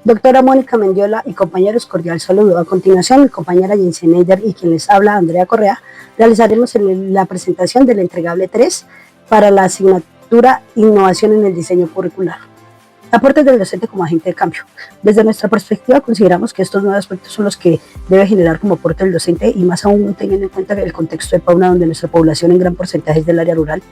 Doctora Mónica Mendiola y compañeros, cordial saludo. A continuación, mi compañera Jensi Neider y quien les habla, Andrea Correa, realizaremos la presentación del entregable 3 para la asignatura Innovación en el Diseño Curricular. Aportes del docente como agente de cambio. Desde nuestra perspectiva, consideramos que estos nuevos aspectos son los que debe generar como aporte el docente, y más aún teniendo en cuenta el contexto de Pauna, donde nuestra población en gran porcentaje es del área rural.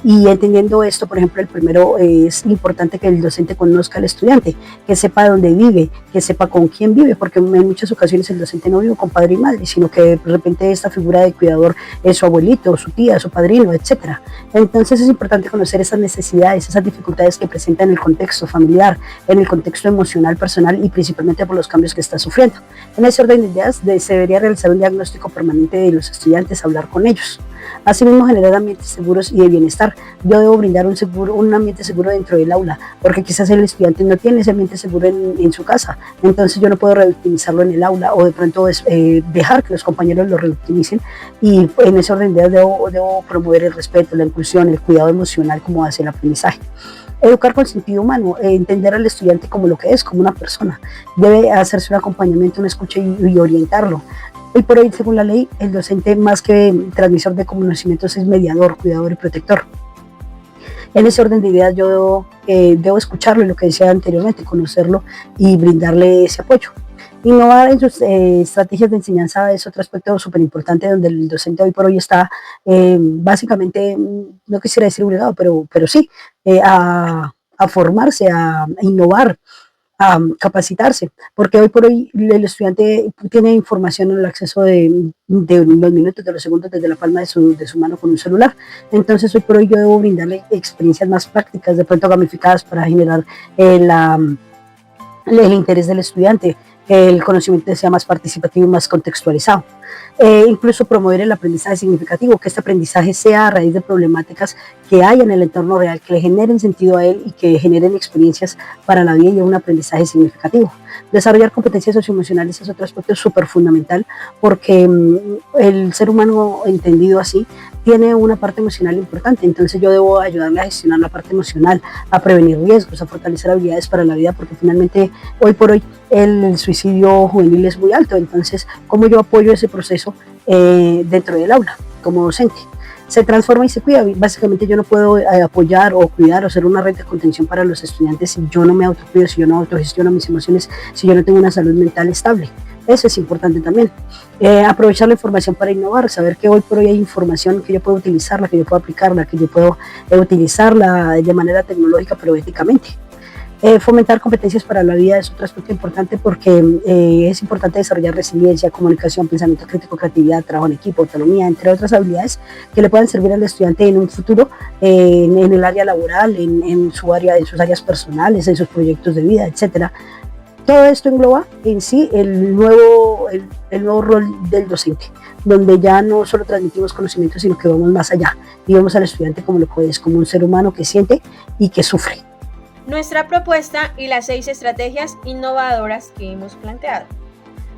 Y entendiendo esto, por ejemplo, el primero, es importante que el docente conozca al estudiante, que sepa dónde vive, que sepa con quién vive, porque en muchas ocasiones el docente no vive con padre y madre, sino que de repente esta figura de cuidador es su abuelito, su tía, su padrino, etc. Entonces es importante conocer esas necesidades, esas dificultades que presenta en el contexto familiar, en el contexto emocional, personal y principalmente por los cambios que está sufriendo. En ese orden de ideas, se debería realizar un diagnóstico permanente de los estudiantes, hablar con ellos. Asimismo, generar ambientes seguros y de bienestar. Yo debo brindar un ambiente seguro dentro del aula, porque quizás el estudiante no tiene ese ambiente seguro en su casa, entonces yo no puedo revictimizarlo en el aula, o de pronto dejar que los compañeros lo revictimicen, y en ese orden de ideas debo promover el respeto, la inclusión, el cuidado emocional como hace el aprendizaje. Educar con sentido humano, entender al estudiante como lo que es, como una persona. Debe hacerse un acompañamiento, una escucha y orientarlo. Hoy por hoy, según la ley, el docente, más que transmisor de conocimientos, es mediador, cuidador y protector. En ese orden de ideas yo debo escucharlo, y lo que decía anteriormente, conocerlo y brindarle ese apoyo. Innovar en sus estrategias de enseñanza es otro aspecto súper importante, donde el docente hoy por hoy está básicamente, no quisiera decir obligado, pero sí, a formarse, a innovar, a capacitarse, porque hoy por hoy el estudiante tiene información en el acceso de los minutos, de los segundos, desde la palma de su mano con un celular. Entonces hoy por hoy yo debo brindarle experiencias más prácticas, de pronto gamificadas, para generar el interés del estudiante, que el conocimiento sea más participativo y más contextualizado. Incluso promover el aprendizaje significativo, que este aprendizaje sea a raíz de problemáticas que hay en el entorno real, que le generen sentido a él y que generen experiencias para la vida, y un aprendizaje significativo. Desarrollar competencias socioemocionales es otro aspecto súper fundamental, porque el ser humano entendido así tiene una parte emocional importante, entonces yo debo ayudarle a gestionar la parte emocional, a prevenir riesgos, a fortalecer habilidades para la vida, porque finalmente hoy por hoy el suicidio juvenil es muy alto. Entonces, ¿cómo yo apoyo ese proceso dentro del aula como docente? Se transforma y se cuida. Básicamente yo no puedo apoyar o cuidar o ser una red de contención para los estudiantes si yo no me autocuido, si yo no autogestiono mis emociones, si yo no tengo una salud mental estable. Eso es importante también. Aprovechar la información para innovar, saber que hoy por hoy hay información que yo puedo utilizarla, que yo puedo aplicarla, que yo puedo utilizarla de manera tecnológica, pero éticamente. Fomentar competencias para la vida es otro aspecto importante, porque es importante desarrollar resiliencia, comunicación, pensamiento crítico, creatividad, trabajo en equipo, autonomía, entre otras habilidades que le puedan servir al estudiante en un futuro, en el área laboral, en sus áreas personales, en sus proyectos de vida, etcétera. Todo esto engloba en sí el nuevo rol del docente, donde ya no solo transmitimos conocimientos, sino que vamos más allá y vemos al estudiante como lo que es, como un ser humano que siente y que sufre. Nuestra propuesta y las 6 estrategias innovadoras que hemos planteado.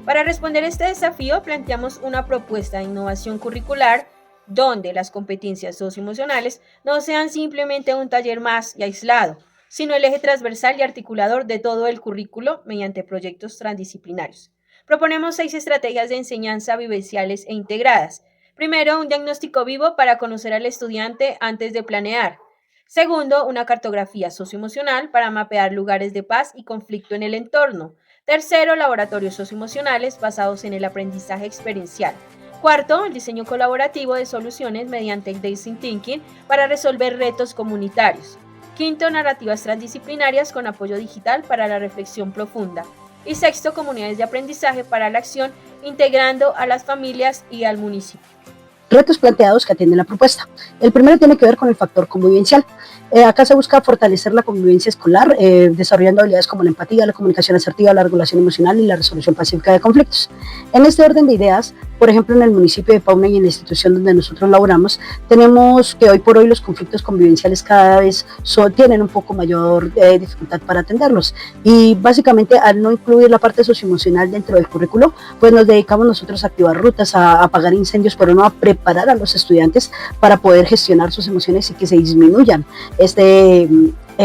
Para responder a este desafío, planteamos una propuesta de innovación curricular donde las competencias socioemocionales no sean simplemente un taller más y aislado, sino el eje transversal y articulador de todo el currículo mediante proyectos transdisciplinarios. Proponemos 6 estrategias de enseñanza vivenciales e integradas. Primero, un diagnóstico vivo para conocer al estudiante antes de planear. Segundo, una cartografía socioemocional para mapear lugares de paz y conflicto en el entorno. Tercero, laboratorios socioemocionales basados en el aprendizaje experiencial. Cuarto, el diseño colaborativo de soluciones mediante el Design Thinking para resolver retos comunitarios. Quinto, narrativas transdisciplinarias con apoyo digital para la reflexión profunda. Y sexto, comunidades de aprendizaje para la acción, integrando a las familias y al municipio. Retos planteados que atienden la propuesta. El primero tiene que ver con el factor convivencial. Acá se busca fortalecer la convivencia escolar, desarrollando habilidades como la empatía, la comunicación asertiva, la regulación emocional y la resolución pacífica de conflictos. En este orden de ideas, por ejemplo, en el municipio de Pauna y en la institución donde nosotros laboramos, tenemos que hoy por hoy los conflictos convivenciales cada vez tienen un poco mayor dificultad para atenderlos. Y básicamente, al no incluir la parte socioemocional dentro del currículo, pues nos dedicamos nosotros a activar rutas, a apagar incendios, pero no a preparar a los estudiantes para poder gestionar sus emociones y que se disminuyan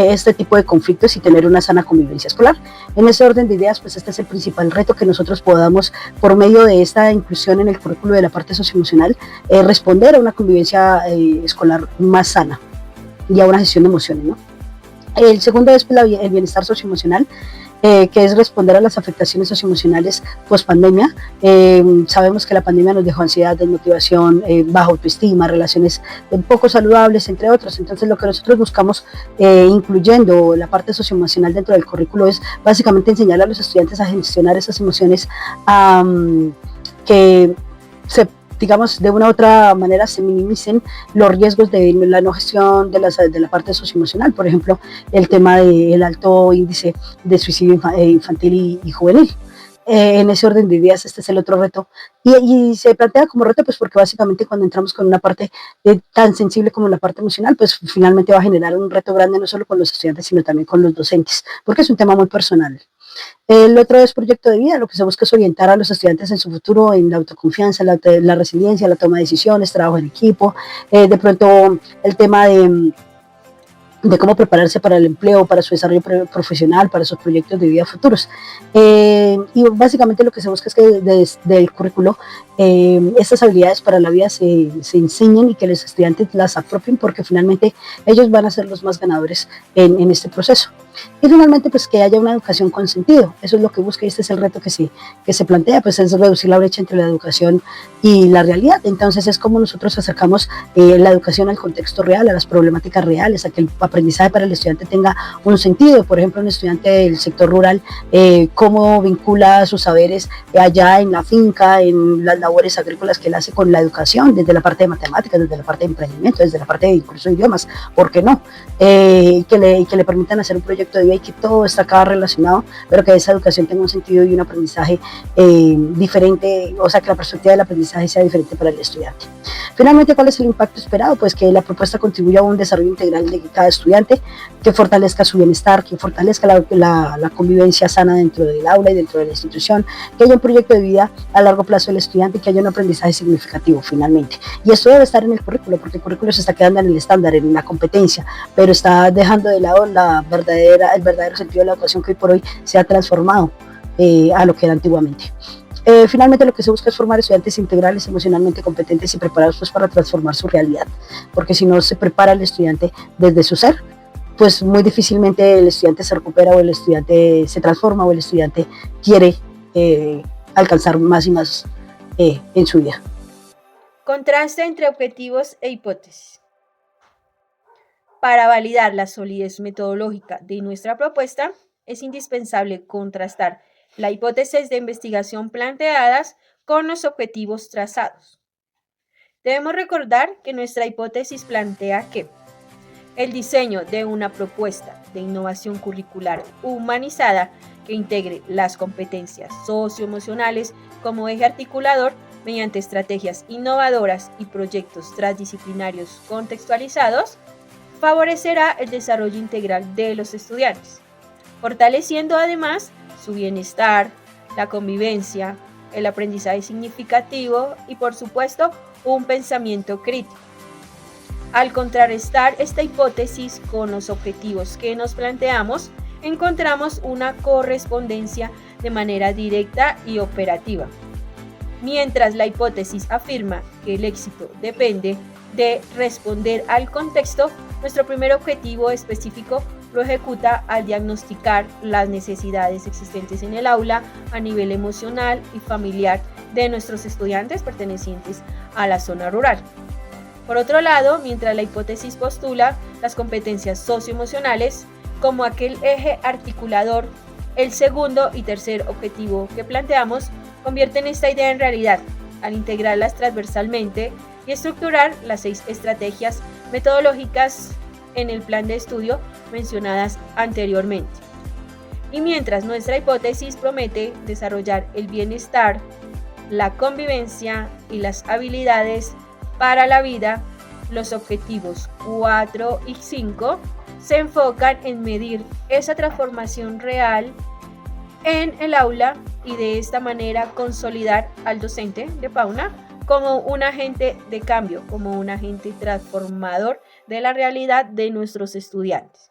este tipo de conflictos y tener una sana convivencia escolar. En ese orden de ideas, pues este es el principal reto que nosotros podamos, por medio de esta inclusión en el currículo de la parte socioemocional, responder a una convivencia escolar más sana y a una gestión de emociones, ¿no? El segundo es el bienestar socioemocional, que es responder a las afectaciones socioemocionales post pandemia. Sabemos que la pandemia nos dejó ansiedad, desmotivación, baja autoestima, relaciones poco saludables, entre otros. Entonces, lo que nosotros buscamos, incluyendo la parte socioemocional dentro del currículo, es básicamente enseñar a los estudiantes a gestionar esas emociones, que se, digamos, de una u otra manera se minimicen los riesgos de la no gestión de la parte socioemocional. Por ejemplo, el tema del alto índice de suicidio infantil y juvenil. En ese orden de ideas, este es el otro reto. Y se plantea como reto, pues porque básicamente cuando entramos con una parte tan sensible como la parte emocional, pues finalmente va a generar un reto grande no solo con los estudiantes, sino también con los docentes, porque es un tema muy personal. El otro es proyecto de vida. Lo que se busca es orientar a los estudiantes en su futuro en la autoconfianza, la resiliencia, la toma de decisiones, trabajo en equipo, de pronto el tema de cómo prepararse para el empleo, para su desarrollo profesional, para sus proyectos de vida futuros. Y básicamente lo que se busca es que desde el currículo estas habilidades para la vida se enseñen y que los estudiantes las apropien, porque finalmente ellos van a ser los más ganadores en este proceso. Y finalmente, pues que haya una educación con sentido. Eso es lo que busca y este es el reto que se plantea, pues es reducir la brecha entre la educación y la realidad. Entonces es como nosotros acercamos la educación al contexto real, a las problemáticas reales, a que el aprendizaje para el estudiante tenga un sentido. Por ejemplo, un estudiante del sector rural, cómo vincula sus saberes allá en la finca, en las labores agrícolas que él hace con la educación, desde la parte de matemáticas, desde la parte de emprendimiento, desde la parte de incluso de idiomas, ¿por qué no? Que le permitan hacer un proyecto de vida y que todo está acá relacionado, pero que esa educación tenga un sentido y un aprendizaje diferente, o sea, que la perspectiva del aprendizaje sea diferente para el estudiante. Finalmente, ¿cuál es el impacto esperado? Pues que la propuesta contribuya a un desarrollo integral de cada estudiante, que fortalezca su bienestar, que fortalezca la convivencia sana dentro del aula y dentro de la institución, que haya un proyecto de vida a largo plazo del estudiante, que haya un aprendizaje significativo finalmente. Y esto debe estar en el currículo, porque el currículo se está quedando en el estándar, en la competencia, pero está dejando de lado el verdadero sentido de la educación que hoy por hoy se ha transformado a lo que era antiguamente. Finalmente, lo que se busca es formar estudiantes integrales, emocionalmente competentes y preparados, pues, para transformar su realidad, porque si no se prepara el estudiante desde su ser, pues muy difícilmente el estudiante se recupera, o el estudiante se transforma, o el estudiante quiere alcanzar más y más en su vida. Contraste entre objetivos e hipótesis. Para validar la solidez metodológica de nuestra propuesta, es indispensable contrastar la hipótesis de investigación planteadas con los objetivos trazados. Debemos recordar que nuestra hipótesis plantea que el diseño de una propuesta de innovación curricular humanizada que integre las competencias socioemocionales como eje articulador mediante estrategias innovadoras y proyectos transdisciplinarios contextualizados favorecerá el desarrollo integral de los estudiantes, fortaleciendo además su bienestar, la convivencia, el aprendizaje significativo y, por supuesto, un pensamiento crítico. Al contrarrestar esta hipótesis con los objetivos que nos planteamos, encontramos una correspondencia de manera directa y operativa. Mientras la hipótesis afirma que el éxito depende de responder al contexto, nuestro primer objetivo específico lo ejecuta al diagnosticar las necesidades existentes en el aula a nivel emocional y familiar de nuestros estudiantes pertenecientes a la zona rural. Por otro lado, mientras la hipótesis postula las competencias socioemocionales como aquel eje articulador, el segundo y tercer objetivo que planteamos convierten esta idea en realidad al integrarlas transversalmente y estructurar las 6 estrategias metodológicas en el plan de estudio mencionadas anteriormente. Y mientras nuestra hipótesis promete desarrollar el bienestar, la convivencia y las habilidades para la vida, los objetivos 4 y 5 se enfocan en medir esa transformación real en el aula y de esta manera consolidar al docente de Pauna como un agente de cambio, como un agente transformador de la realidad de nuestros estudiantes.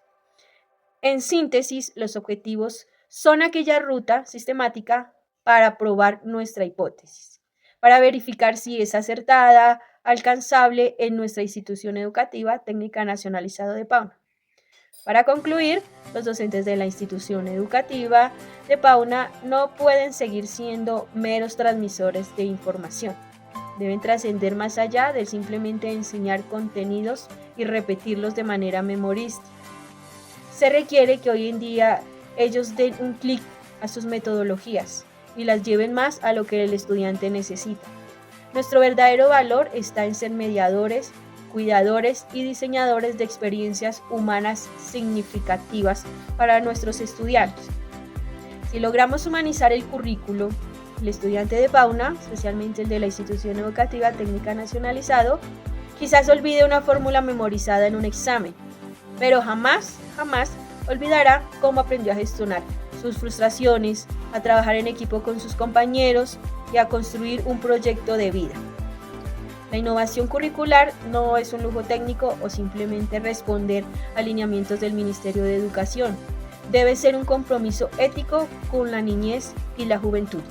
En síntesis, los objetivos son aquella ruta sistemática para probar nuestra hipótesis, para verificar si es acertada, alcanzable en nuestra institución educativa Técnica Nacionalizada de Pauna. Para concluir, los docentes de la institución educativa de Pauna no pueden seguir siendo meros transmisores de información. Deben trascender más allá de simplemente enseñar contenidos y repetirlos de manera memorística. Se requiere que hoy en día ellos den un clic a sus metodologías y las lleven más a lo que el estudiante necesita. Nuestro verdadero valor está en ser mediadores, cuidadores y diseñadores de experiencias humanas significativas para nuestros estudiantes. Si logramos humanizar el currículo, el estudiante de Pauna, especialmente el de la institución educativa técnica nacionalizado, quizás olvide una fórmula memorizada en un examen, pero jamás olvidará cómo aprendió a gestionar sus frustraciones, a trabajar en equipo con sus compañeros y a construir un proyecto de vida. La innovación curricular no es un lujo técnico o simplemente responder a lineamientos del Ministerio de Educación. Debe ser un compromiso ético con la niñez y la juventud.